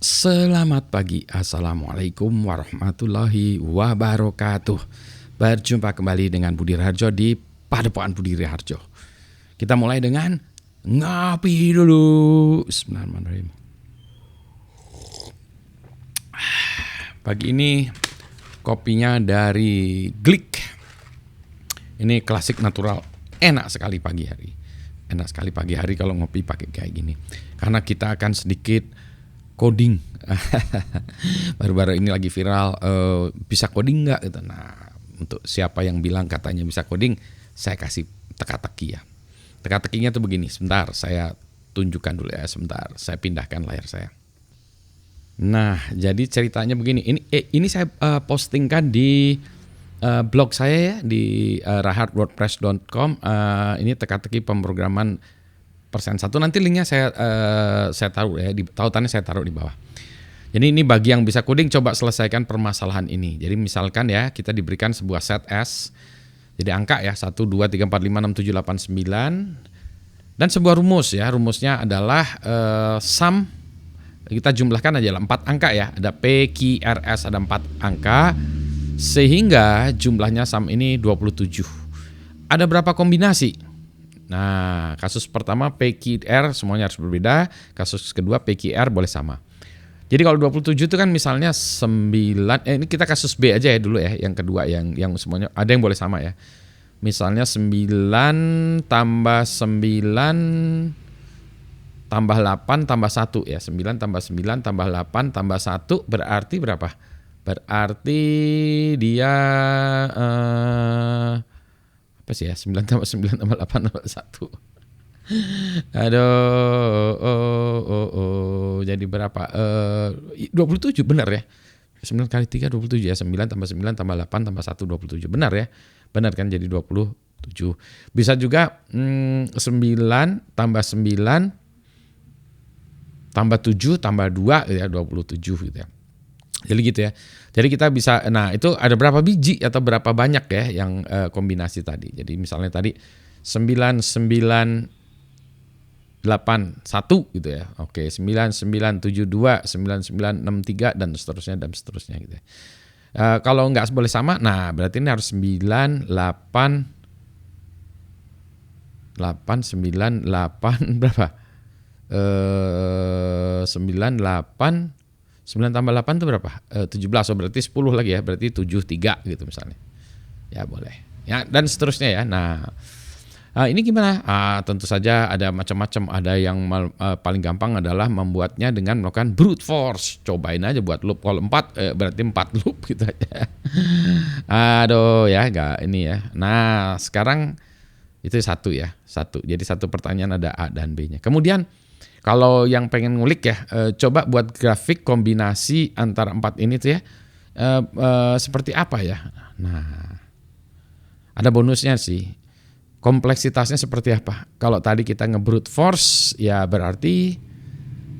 Selamat pagi, Assalamualaikum warahmatullahi wabarakatuh. Berjumpa kembali dengan Budi Raharjo di Padepokan Budi Raharjo. Kita mulai dengan ngopi dulu. Bismillahirrahmanirrahim. Pagi ini kopinya dari Glick. Ini klasik natural, enak sekali pagi hari. Enak sekali pagi hari kalau ngopi pakai kayak gini. Karena kita akan sedikit coding. Baru-baru ini lagi viral, bisa coding nggak gitu. Nah, untuk siapa yang bilang katanya bisa coding, saya kasih teka-teki ya. Teka-tekinya tuh begini. Sebentar, saya tunjukkan dulu ya. Sebentar, saya pindahkan layar saya. Nah, jadi ceritanya begini. Ini saya postingkan di blog saya ya, di raharwordpress.com. Ini teka-teki pemrograman persen 1. Nanti linknya saya taruh ya, tautannya saya taruh di bawah. Jadi ini bagi yang bisa coding, coba selesaikan permasalahan ini. Jadi misalkan ya, kita diberikan sebuah set S. Jadi angka ya, 1, 2, 3, 4, 5, 6, 7, 8, 9. Dan sebuah rumus ya, rumusnya adalah sum. Kita jumlahkan aja lah 4 angka ya. Ada P, Q, R, S, ada 4 angka. Sehingga jumlahnya sum ini 27. Ada berapa kombinasi? Nah, kasus pertama PQR semuanya harus berbeda. Kasus kedua PQR boleh sama. Jadi kalau 27 itu kan misalnya 9, ini kita kasus B aja ya dulu ya. Yang kedua yang semuanya ada yang boleh sama ya. Misalnya 9 tambah 9 tambah 8 tambah 1 ya. 9 tambah 9 tambah 8 tambah 1 berarti berapa? Berarti dia apa sih ya, 9 tambah 9 tambah 8 tambah 1. Aduh, jadi berapa? 27 benar ya. 9 kali 3 27 ya. 9 tambah 9 tambah 8 tambah 1 27. Benar ya. Benar kan, jadi 27. Bisa juga 9 tambah 9 tambah 7 tambah 2 ya 27 gitu ya. Jadi gitu ya. Jadi kita bisa, nah itu ada berapa biji atau berapa banyak ya yang kombinasi tadi. Jadi misalnya tadi 9981 gitu ya. Oke, 9972, 9963 dan seterusnya gitu ya. Kalau nggak boleh sama, nah berarti ini harus 98 berapa? 9 tambah 8 itu berapa? 17, oh berarti 10 lagi ya, berarti 73 gitu misalnya. Ya boleh. Ya, dan seterusnya ya. Nah, ini gimana? Tentu saja ada macam-macam. Ada yang paling gampang adalah membuatnya dengan melakukan brute force. Cobain aja buat loop. Kalau 4 berarti 4 loop gitu aja. Aduh ya, enggak ini ya. Nah, sekarang itu satu ya. Jadi satu pertanyaan ada A dan B-nya. Kemudian kalau yang pengen ngulik ya, coba buat grafik kombinasi antara 4 ini tuh ya, seperti apa ya. Nah, ada bonusnya sih. Kompleksitasnya seperti apa? Kalau tadi kita nge-brute force, ya berarti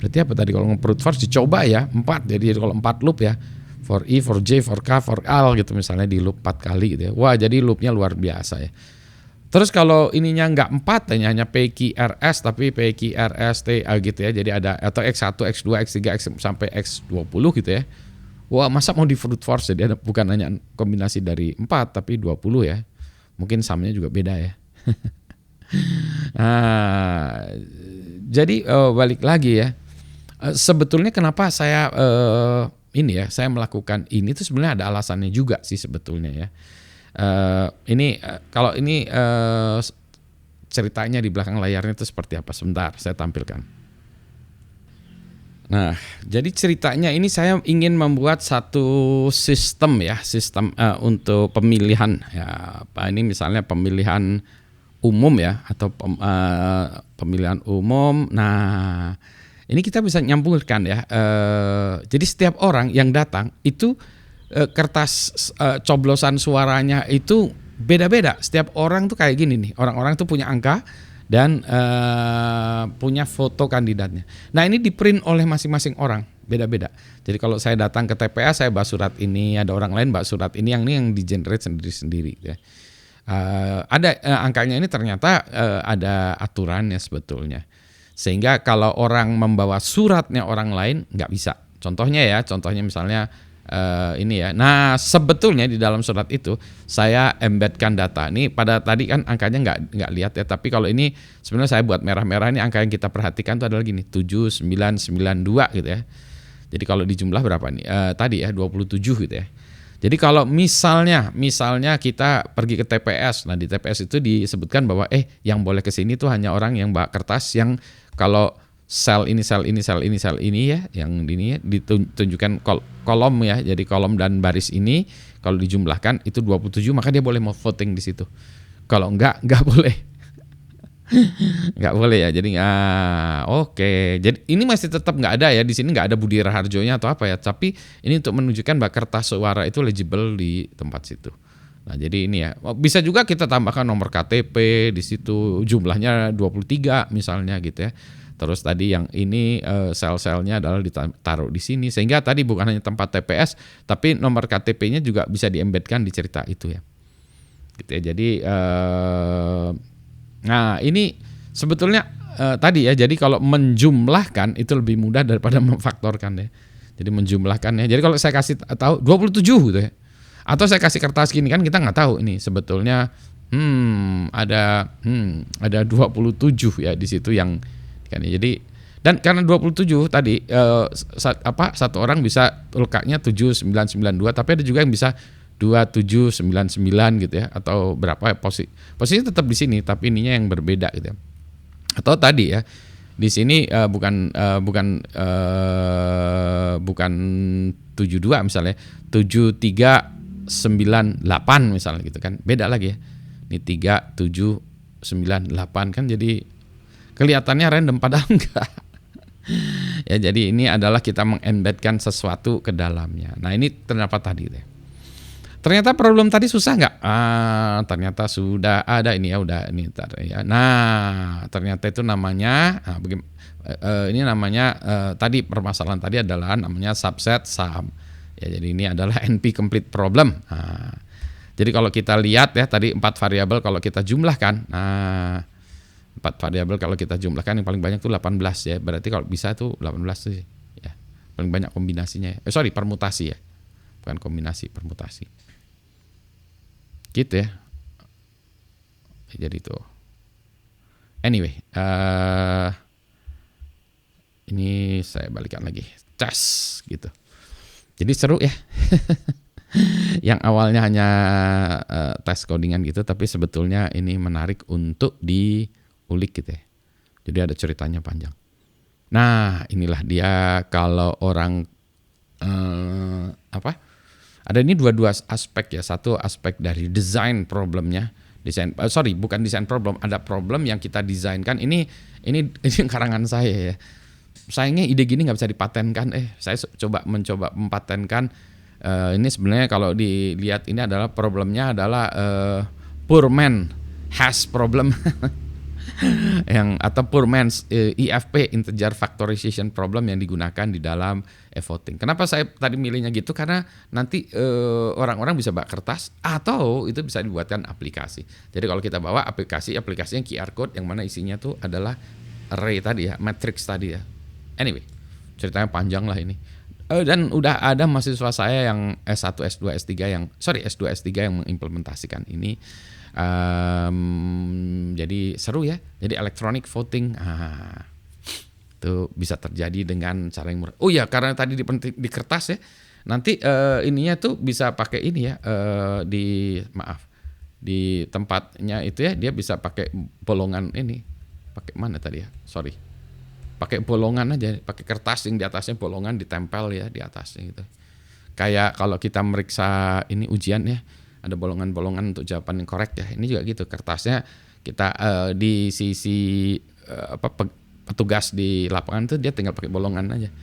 apa tadi kalau nge-brute force dicoba ya, 4. Jadi kalau 4 loop ya, for I, for J, for K, for L gitu misalnya di loop 4 kali gitu ya. Wah, jadi loopnya luar biasa ya. Terus kalau ininya nggak 4, hanya PQRS tapi PQRST gitu ya. Jadi ada atau X1, X2, X3, X sampai X20 gitu ya. Wah, masa mau di brute force, jadi ada bukan hanya kombinasi dari 4 tapi 20 ya. Mungkin sumnya juga beda ya. Nah, jadi balik lagi ya. Sebetulnya kenapa saya saya melakukan ini tuh sebenarnya ada alasannya juga sih sebetulnya ya. Kalau ini ceritanya di belakang layarnya itu seperti apa? Sebentar, saya tampilkan. Nah, jadi ceritanya ini saya ingin membuat satu sistem ya, untuk pemilihan ya. Ini misalnya pemilihan umum ya, atau pemilihan umum. Nah, ini kita bisa nyambungkan ya. Jadi setiap orang yang datang itu kertas coblosan suaranya itu beda-beda. Setiap orang tuh kayak gini nih. Orang-orang tuh punya angka dan punya foto kandidatnya. Nah, ini di-print oleh masing-masing orang, beda-beda. Jadi kalau saya datang ke TPA, saya bawa surat ini, ada orang lain bawa surat ini yang di-generate sendiri-sendiri ya. Ada angkanya ini ternyata ada aturannya sebetulnya. Sehingga kalau orang membawa suratnya orang lain nggak bisa. Contohnya misalnya ini ya. Nah, sebetulnya di dalam surat itu saya embedkan data. Ini pada tadi kan angkanya nggak lihat ya, tapi kalau ini sebenarnya saya buat merah-merah, ini angka yang kita perhatikan itu adalah gini, 7992 gitu ya. Jadi kalau dijumlah berapa nih? Tadi ya 27 gitu ya. Jadi kalau misalnya kita pergi ke TPS, nah di TPS itu disebutkan bahwa yang boleh ke sini tuh hanya orang yang bawa kertas yang kalau sel ini ya, yang ini ya ditunjukkan kolom ya. Jadi kolom dan baris ini kalau dijumlahkan itu 27, maka dia boleh mau voting di situ. Kalau enggak boleh. Nggak boleh ya. Jadi oke. Jadi ini masih tetap nggak ada ya, di sini nggak ada Budi Raharjonya atau apa ya. Tapi ini untuk menunjukkan bahwa kertas suara itu legible di tempat situ. Nah, jadi ini ya. Bisa juga kita tambahkan nomor KTP di situ, jumlahnya 23 misalnya gitu ya. Terus tadi yang ini sel-selnya adalah ditaruh di sini, sehingga tadi bukan hanya tempat TPS, tapi nomor KTP-nya juga bisa diembedkan di cerita itu ya. Gitu ya. Jadi nah ini sebetulnya tadi ya. Jadi kalau menjumlahkan itu lebih mudah daripada memfaktorkan ya. Jadi menjumlahkan ya. Jadi kalau saya kasih tahu 27 gitu ya, atau saya kasih kertas gini kan kita nggak tahu ini sebetulnya ada 27 ya di situ yang kan. Jadi dan karena 27 tadi satu orang bisa letaknya 7992, tapi ada juga yang bisa 2799 gitu ya, atau berapa posisinya tetap di sini tapi ininya yang berbeda gitu ya. Atau tadi ya di sini bukan 72 misalnya 7398 misalnya gitu kan, beda lagi ya. Ini 3798 kan, jadi kelihatannya random padahal enggak. Ya, jadi ini adalah kita mengembedkan sesuatu ke dalamnya. Nah, ini ternyata tadi deh. Ternyata problem tadi susah nggak? Ternyata sudah ada ini ya, udah ini ya. Nah, ternyata itu namanya ini namanya tadi permasalahan tadi adalah namanya subset sum. Ya, jadi ini adalah NP complete problem. Nah, jadi kalau kita lihat ya tadi 4 variabel kalau kita jumlahkan, 4 variabel kalau kita jumlahkan yang paling banyak tuh 18 ya. Berarti kalau bisa tuh 18 sih ya. Paling banyak kombinasinya ya. Permutasi ya. Bukan kombinasi, permutasi. Gitu ya. Jadi tuh. Anyway, ini saya balikan lagi. Cas gitu. Jadi seru ya. Yang awalnya hanya tes codingan gitu, tapi sebetulnya ini menarik untuk diulik gitu ya. Jadi ada ceritanya panjang. Nah, inilah dia kalau orang ada ini dua aspek ya. Satu aspek dari desain problemnya, bukan desain problem, ada problem yang kita desainkan. Ini karangan saya ya. Sayangnya ide gini nggak bisa dipatenkan. Saya mencoba mempatenkan. Ini sebenarnya kalau dilihat ini adalah problemnya adalah poor man has problem. Atau poor man's IFP, integer factorization problem, yang digunakan di dalam voting. Kenapa saya tadi milihnya gitu? Karena nanti orang-orang bisa bawa kertas atau itu bisa dibuatkan aplikasi. Jadi kalau kita bawa aplikasinya QR code yang mana isinya tuh adalah array tadi ya, matrix tadi ya. Anyway, ceritanya panjang lah ini. Dan udah ada mahasiswa saya yang S1, S2, S3 yang mengimplementasikan ini. Jadi seru ya. Jadi electronic voting itu bisa terjadi dengan cara yang murah. Oh ya, karena tadi di kertas ya. Nanti ininya tuh bisa pakai ini ya, di tempatnya itu ya, dia bisa pakai bolongan ini. Pakai mana tadi ya? Pakai bolongan aja, pakai kertas yang di atasnya bolongan ditempel ya di atasnya gitu. Kayak kalau kita meriksa ini ujian ya, ada bolongan-bolongan untuk jawaban yang korek ya. Ini juga gitu, kertasnya kita di sisi petugas di lapangan tuh dia tinggal pakai bolongan aja.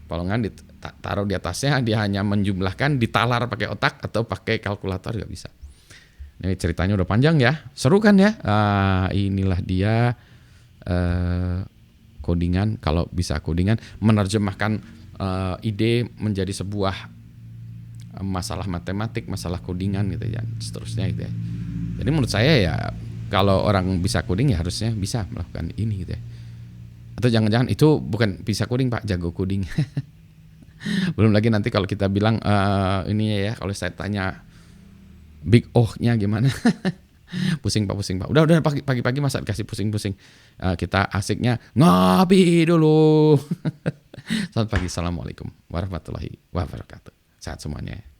Bolongan ditaruh di atasnya, dia hanya menjumlahkan, ditalar pakai otak atau pakai kalkulator juga bisa. Ini ceritanya udah panjang ya, seru kan ya. Inilah dia codingan. Kalau bisa codingan, menerjemahkan ide menjadi sebuah masalah matematik, masalah codingan gitu ya, seterusnya gitu ya. Jadi menurut saya ya kalau orang bisa coding ya harusnya bisa melakukan ini gitu ya. Atau jangan-jangan itu bukan bisa coding Pak, jago coding. Belum lagi nanti kalau kita bilang ini ya, kalau saya tanya big oh-nya gimana? Pusing Pak. Udah pagi-pagi masa dikasih pusing-pusing. Kita asiknya ngopi dulu. Selamat pagi. Assalamualaikum warahmatullahi wabarakatuh. Sehat semuanya.